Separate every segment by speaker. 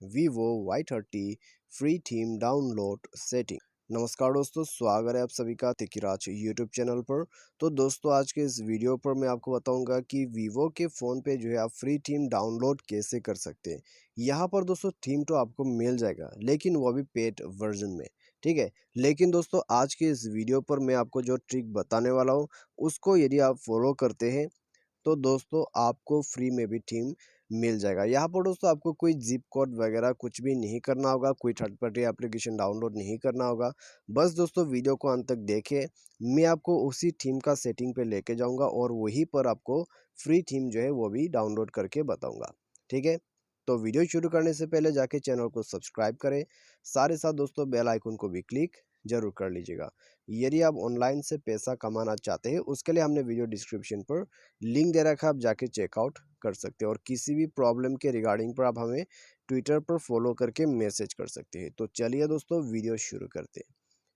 Speaker 1: Vivo Y30 free theme download setting. नमस्कार दोस्तों, स्वागत है आप सभी का तिकिराज यूट्यूब चैनल पर। तो दोस्तों, आज के इस वीडियो पर मैं आपको बताऊंगा कि वीवो के फ़ोन पे जो है आप फ्री थीम डाउनलोड कैसे कर सकते हैं। यहाँ पर दोस्तों थीम तो आपको मिल जाएगा, लेकिन वो भी पेड वर्जन में, ठीक है। लेकिन दोस्तों, आज के इस वीडियो पर मैं आपको जो ट्रिक बताने वाला हूँ, उसको यदि आप फॉलो करते हैं तो दोस्तों आपको फ्री में भी थीम मिल जाएगा। यहाँ पर दोस्तों आपको कोई जिप कोड वगैरह कुछ भी नहीं करना होगा, कोई थर्ड पार्टी एप्लीकेशन डाउनलोड नहीं करना होगा। बस दोस्तों वीडियो को अंत तक देखें, मैं आपको उसी थीम का सेटिंग पे लेके जाऊंगा और वहीं पर आपको फ्री थीम जो है वो भी डाउनलोड करके बताऊंगा, ठीक है। तो वीडियो शुरू करने से पहले जाके चैनल को सब्सक्राइब करें, साथ ही साथ दोस्तों बेल आइकन को भी क्लिक जरूर कर लीजिएगा। यदि आप ऑनलाइन से पैसा कमाना चाहते हैं, उसके लिए हमने वीडियो डिस्क्रिप्शन पर लिंक दे रखा है, आप जाके चेकआउट कर सकते हैं। और किसी भी प्रॉब्लम के रिगार्डिंग पर आप हमें ट्विटर पर फॉलो करके मैसेज कर सकते हैं। तो चलिए दोस्तों वीडियो शुरू करते हैं।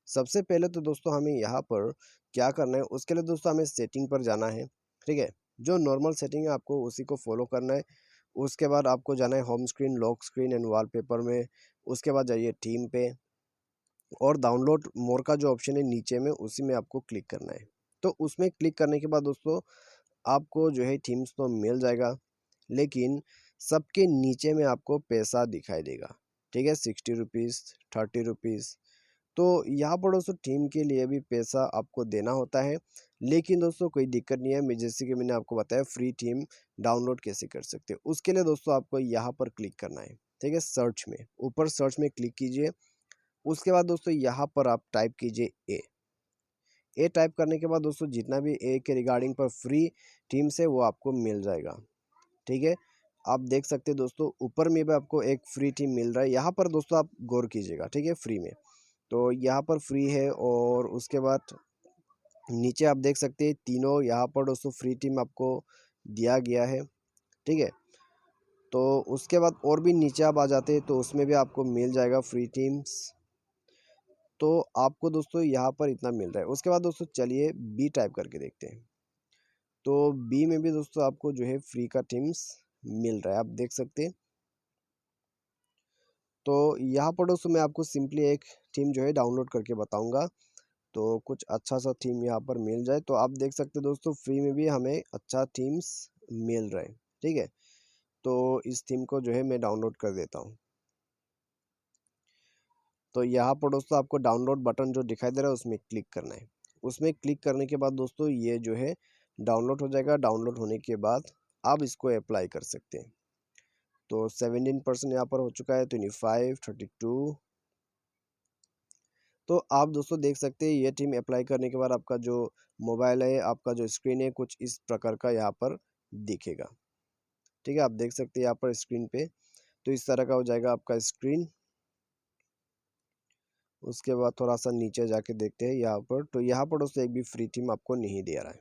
Speaker 1: सबसे पहले तो दोस्तों हमें यहाँ पर क्या करना है, उसके लिए दोस्तों हमें सेटिंग पर जाना है, ठीक है। जो नॉर्मल सेटिंग है आपको उसी को फॉलो करना है। उसके बाद आपको जाना है home screen, lock screen and wallpaper में। उसके बाद जाइए थीम पे और डाउनलोड मोर का जो ऑप्शन है नीचे में, उसी में आपको क्लिक करना है। तो उसमें क्लिक करने के बाद दोस्तों आपको जो है थीम्स तो मिल जाएगा, लेकिन सबके नीचे में आपको पैसा दिखाई देगा, ठीक है। 60 रुपीज़, 30 रुपीज़। तो यहाँ पर दोस्तों थीम के लिए भी पैसा आपको देना होता है, लेकिन दोस्तों कोई दिक्कत नहीं है। मैं जैसे कि मैंने आपको बताया फ्री थीम डाउनलोड कैसे कर सकते हैं, उसके लिए दोस्तों आपको यहाँ पर क्लिक करना है, ठीक है। सर्च में, ऊपर सर्च में क्लिक कीजिए। उसके बाद दोस्तों यहाँ पर आप टाइप कीजिए ए टाइप करने के बाद दोस्तों जितना भी ए के रिगार्डिंग पर फ्री थीम्स है वो आपको मिल जाएगा, ठीक है। आप देख सकते हैं दोस्तों ऊपर में भी आपको एक फ्री थीम मिल रहा है। यहाँ पर दोस्तों आप गौर कीजिएगा, ठीक है, फ्री में। तो यहाँ पर फ्री है और उसके बाद नीचे आप देख सकते हैं तीनों यहाँ पर दोस्तों फ्री थीम आपको दिया गया है, ठीक है। तो उसके बाद और भी नीचे आप आ जाते हैं तो उसमें भी आपको मिल जाएगा फ्री थीम्स। तो आपको दोस्तों यहाँ पर इतना मिल रहा है। उसके बाद दोस्तों चलिए बी टाइप करके देखते हैं। तो बी में भी दोस्तों आपको जो है फ्री का थीम्स मिल रहा है, आप देख सकते हैं। तो यहाँ पर दोस्तों मैं आपको सिंपली एक थीम जो है डाउनलोड करके बताऊंगा। तो कुछ अच्छा सा थीम यहाँ पर मिल जाए तो आप देख सकते हैं दोस्तों फ्री में भी हमें अच्छा थीम्स मिल रहा है, ठीक है। तो इस थीम को जो है मैं डाउनलोड कर देता हूँ। तो यहाँ पर दोस्तों आपको डाउनलोड बटन जो दिखाई दे रहा है उसमें क्लिक करना है। उसमें क्लिक करने के बाद दोस्तों ये जो है डाउनलोड हो जाएगा। डाउनलोड होने के बाद आप इसको अप्लाई कर सकते हैं। तो 17% यहाँ पर हो चुका है, 25, 32। तो आप दोस्तों देख सकते हैं ये थीम अप्लाई करने के बाद आपका जो मोबाइल है, आपका जो स्क्रीन है, कुछ इस प्रकार का यहाँ पर दिखेगा, ठीक है। आप देख सकते हैं यहाँ पर स्क्रीन पे तो इस तरह का हो जाएगा आपका स्क्रीन। उसके बाद थोड़ा सा नीचे जाके देखते हैं यहाँ पर, तो यहाँ पर दोस्तों एक भी फ्री थीम आपको नहीं दे रहा है।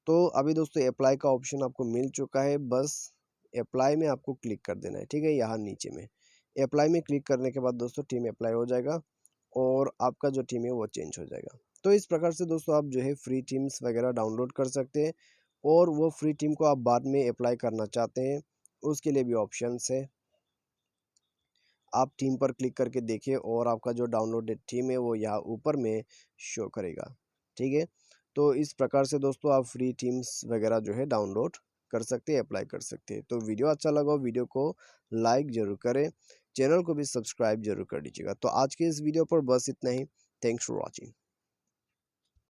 Speaker 1: तो अभी दोस्तों अप्लाई का ऑप्शन आपको मिल चुका है, बस अप्लाई में आपको क्लिक कर देना है, ठीक है। यहाँ नीचे में अप्लाई में क्लिक करने के बाद दोस्तों थीम अप्लाई हो जाएगा और आपका जो थीम है वो चेंज हो जाएगा। तो इस प्रकार से दोस्तों आप जो है फ्री थीम्स वगैरह डाउनलोड कर सकते हैं। और वो फ्री थीम को आप बाद में अप्लाई करना चाहते हैं, उसके लिए भी ऑप्शंस है। आप थीम पर क्लिक करके देखिए और आपका जो डाउनलोडेड थीम है वो यहाँ ऊपर में शो करेगा, ठीक है। तो इस प्रकार से दोस्तों आप फ्री थीम्स वगैरह जो है डाउनलोड कर सकते हैं, अप्लाई कर सकते हैं। तो वीडियो अच्छा लगा हो वीडियो को लाइक जरूर करें, चैनल को भी सब्सक्राइब जरूर कर दीजिएगा। तो आज के इस वीडियो पर बस इतना ही। Thanks for watching.